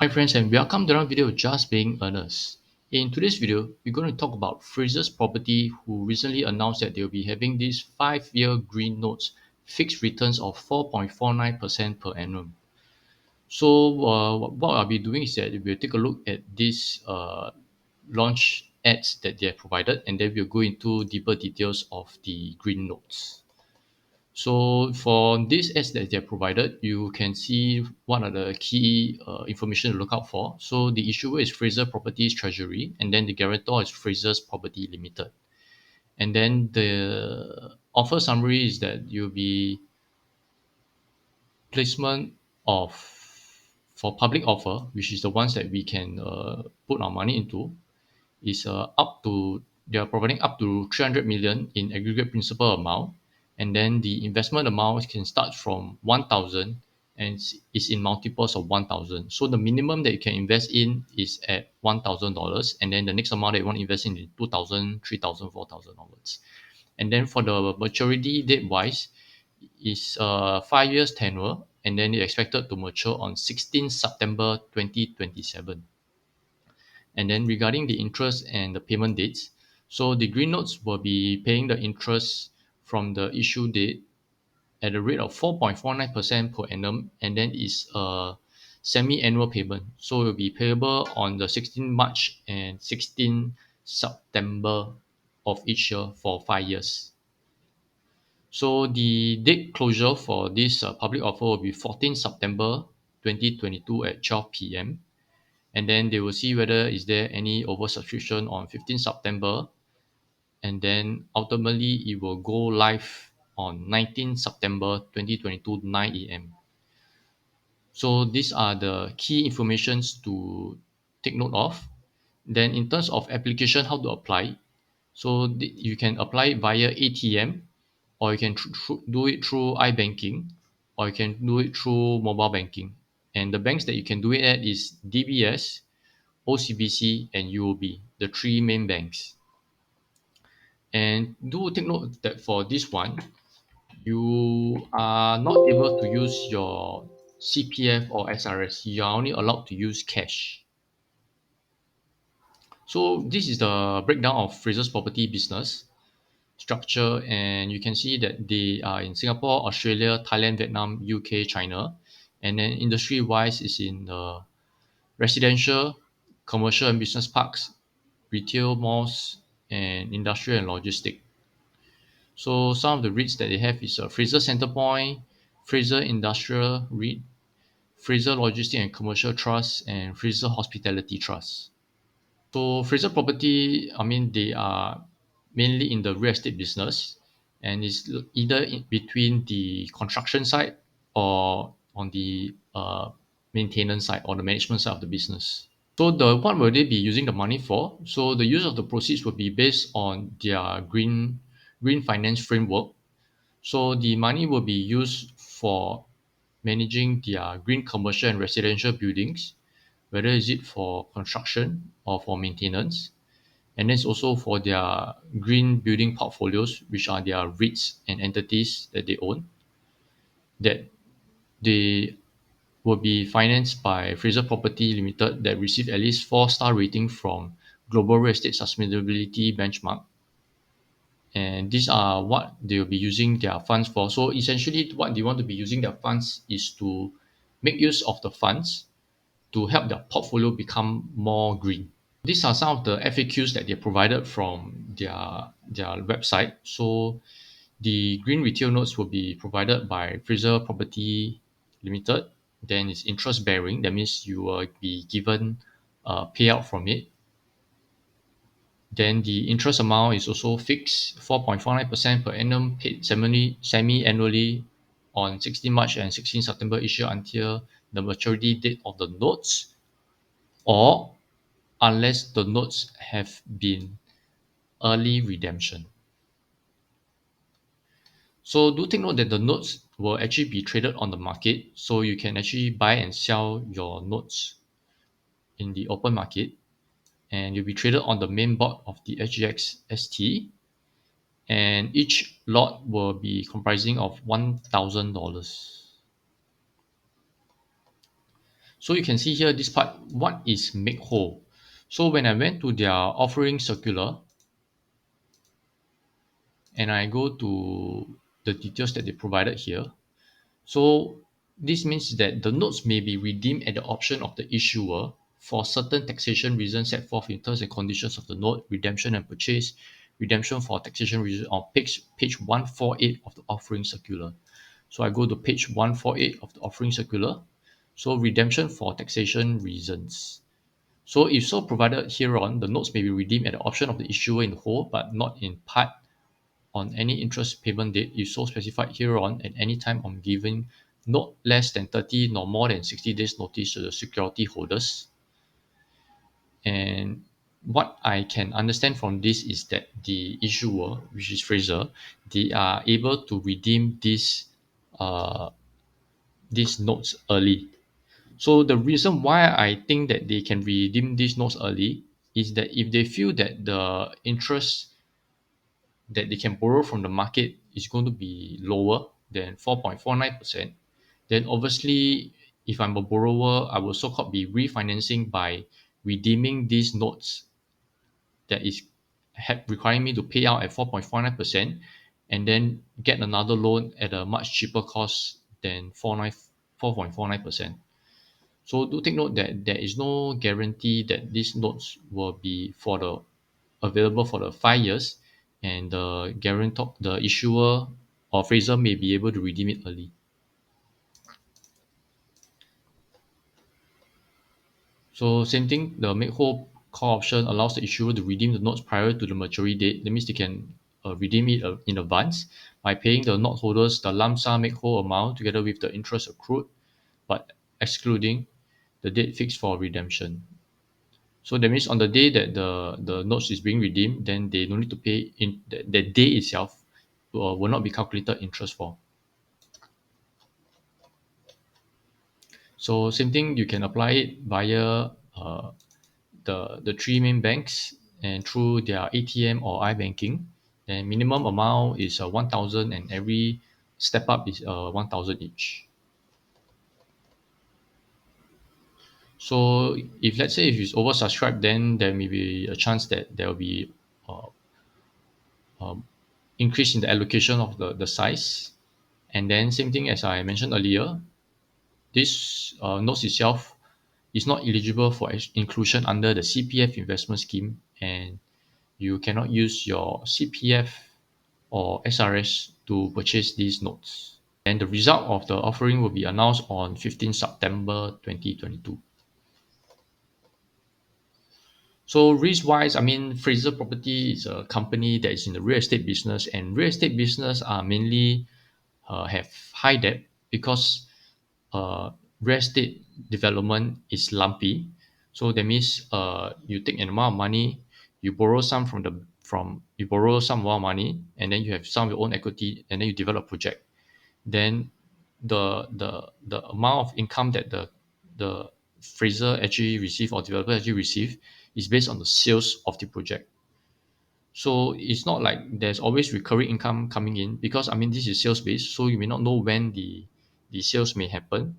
Hi friends and welcome to another video of Just Being Earnest. In today's video, we're going to talk about Fraser's Property who recently announced that they'll be having these 5-year green notes fixed returns of 4.49% per annum. So what I'll be doing is that we'll take a look at these launch ads that they have provided and then we'll go into deeper details of the green notes. So for these ads that they're provided, you can see what are the key information to look out for. So the issuer is Fraser Properties Treasury, and then the guarantor is Fraser's Property Limited. And then the offer summary is that you'll be placement of for public offer, which is the ones that we can put our money into, is up to they are providing up to 300 million in aggregate principal amount, and then the investment amount can start from 1,000 and is in multiples of 1,000. So the minimum that you can invest in is at $1,000, and then the next amount that you want to invest in is 2,000, 3,000, 4,000 onwards. And then for the maturity date wise, is 5 years tenure, and then it's expected to mature on 16 September 2027. And then regarding the interest and the payment dates, so the green notes will be paying the interest from the issue date at a rate of 4.49% per annum, and then is a semi-annual payment. So it will be payable on the 16 March and 16 September of each year for 5 years. So the date closure for this public offer will be 14 September 2022 at 12 p.m. And then they will see whether is there any oversubscription on 15 September, and then ultimately it will go live on 19 September 2022 9 a.m. So these are the key informations to take note of. Then in terms of application, how to apply, so you can apply it via ATM, or you can do it through iBanking, or you can do it through mobile banking. And the banks that you can do it at is DBS, OCBC, and UOB, the three main banks. And do take note that for this one, you are not able to use your CPF or SRS. You are only allowed to use cash. So this is the breakdown of Fraser's property business structure, and you can see that they are in Singapore, Australia, Thailand, Vietnam, UK, China, and then industry wise is in the residential, commercial and business parks, retail malls, and industrial and logistic. So some of the REITs that they have is Fraser Centrepoint, Fraser Industrial REIT, Fraser Logistic and Commercial Trust, and Fraser Hospitality Trust. So Fraser Property, I mean, they are mainly in the real estate business, and is either in between the construction side or on the maintenance side or the management side of the business. So the what will they be using the money for? So the use of the proceeds will be based on their green finance framework. So the money will be used for managing their green commercial and residential buildings, whether is it for construction or for maintenance. And then it's also for their green building portfolios, which are their REITs and entities that they own, that they will be financed by Fraser Property Limited that receive at least 4-star rating from Global Real Estate Sustainability Benchmark. And these are what they will be using their funds for. So essentially, what they want to be using their funds is to make use of the funds to help their portfolio become more green. These are some of the FAQs that they provided from their website. So the green retail notes will be provided by Fraser Property Limited. Then it's interest bearing. That means you will be given a payout from it. Then the interest amount is also fixed, 4.49% per annum, paid semi-annually on 16 March and 16 September each year until the maturity date of the notes, or unless the notes have been early redemption. So do take note that the notes will actually be traded on the market, so you can actually buy and sell your notes in the open market, and you'll be traded on the main board of the SGX ST, and each lot will be comprising of $1,000. So you can see here this part, what is make whole? So when I went to their offering circular and I go to the details that they provided here, so this means that the notes may be redeemed at the option of the issuer for certain taxation reasons set forth in terms and conditions of the note, redemption and purchase, redemption for taxation reasons on page 148 of the offering circular. So I go to page 148 of the offering circular. So redemption for taxation reasons. So if so provided hereon, the notes may be redeemed at the option of the issuer in whole, but not in part on any interest payment date if so specified hereon at any time on giving not less than 30 nor more than 60 days notice to the security holders. And what I can understand from this is that the issuer, which is Fraser, they are able to redeem uh, these notes early. So the reason why I think that they can redeem these notes early is that if they feel that the interest that they can borrow from the market is going to be lower than 4.49%, then obviously, if I'm a borrower, I will so called be refinancing by redeeming these notes that is requiring me to pay out at 4.49% and then get another loan at a much cheaper cost than 4.49%. So do take note that there is no guarantee that these notes will be for the available for the 5 years, and the guarantor, the issuer or Fraser may be able to redeem it early. So same thing, the make whole call option allows the issuer to redeem the notes prior to the maturity date. That means they can redeem it in advance by paying the note holders the lump sum make whole amount together with the interest accrued, but excluding the date fixed for redemption. So that means on the day that the notes is being redeemed, then they don't need to pay in that day itself will not be calculated interest for. So same thing, you can apply it via the three main banks and through their ATM or iBanking. And minimum amount is 1,000, and every step up is 1,000 each. So if let's say if it's oversubscribed, then there may be a chance that there will be uh, um, increase in the allocation of the size. And then same thing as I mentioned earlier, this notes itself is not eligible for inclusion under the CPF investment scheme, and you cannot use your CPF or SRS to purchase these notes. And the result of the offering will be announced on 15 September 2022. So risk-wise, I mean, Fraser Property is a company that is in the real estate business, and real estate business are mainly have high debt because uh, real estate development is lumpy. So that means you take an amount of money, you borrow some from you borrow some amount of money, and then you have some of your own equity, and then you develop a project. Then the amount of income that the Fraser actually receive or developer actually receive is based on the sales of the project. So it's not like there's always recurring income coming in because I mean this is sales based, so you may not know when the sales may happen.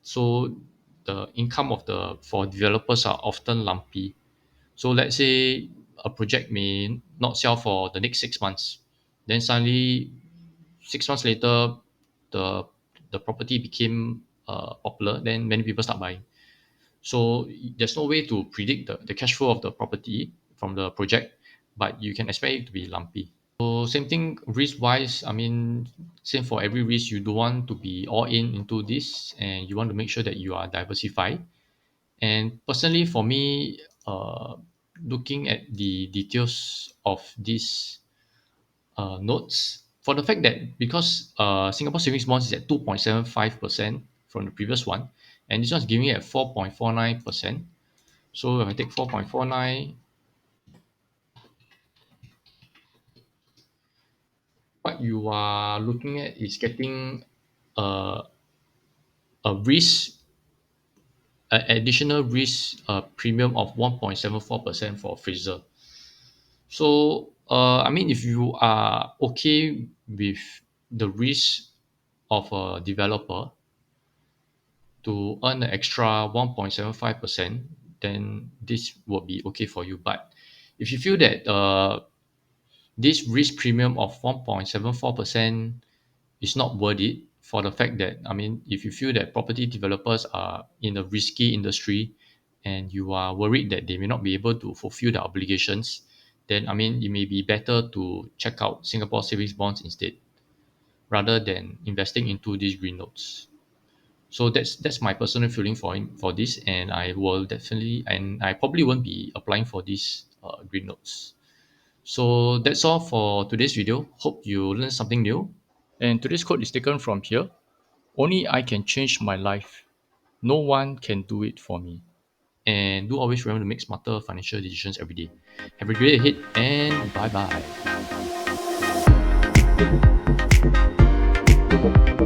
So the income of the for developers are often lumpy. So let's say a project may not sell for the next 6 months, then suddenly 6 months later, the the property became popular. Then many people start buying. So there's no way to predict the cash flow of the property from the project, but you can expect it to be lumpy. So same thing risk wise. I mean, same for every risk. You don't want to be all in into this, and you want to make sure that you are diversified. And personally, for me, looking at the details of these notes, for the fact that because Singapore savings bonds is at 2.75% from the previous one, and this one's giving it at 4.49%. So if I take 4.49, what you are looking at is getting uh, a risk, an additional risk premium of 1.74% for Fraser. So, I mean, if you are okay with the risk of a developer, to earn an extra 1.75%, then this will be okay for you. But if you feel that this risk premium of 1.74% is not worth it, for the fact that, I mean, if you feel that property developers are in a risky industry and you are worried that they may not be able to fulfill their obligations, then, I mean, it may be better to check out Singapore savings bonds instead, rather than investing into these green notes. So that's my personal feeling for this, and I will definitely, and I probably won't be applying for these green notes. So that's all for today's video. Hope you learned something new. And today's quote is taken from here. Only I can change my life. No one can do it for me. And do always remember to make smarter financial decisions every day. Have a great day ahead, and bye bye.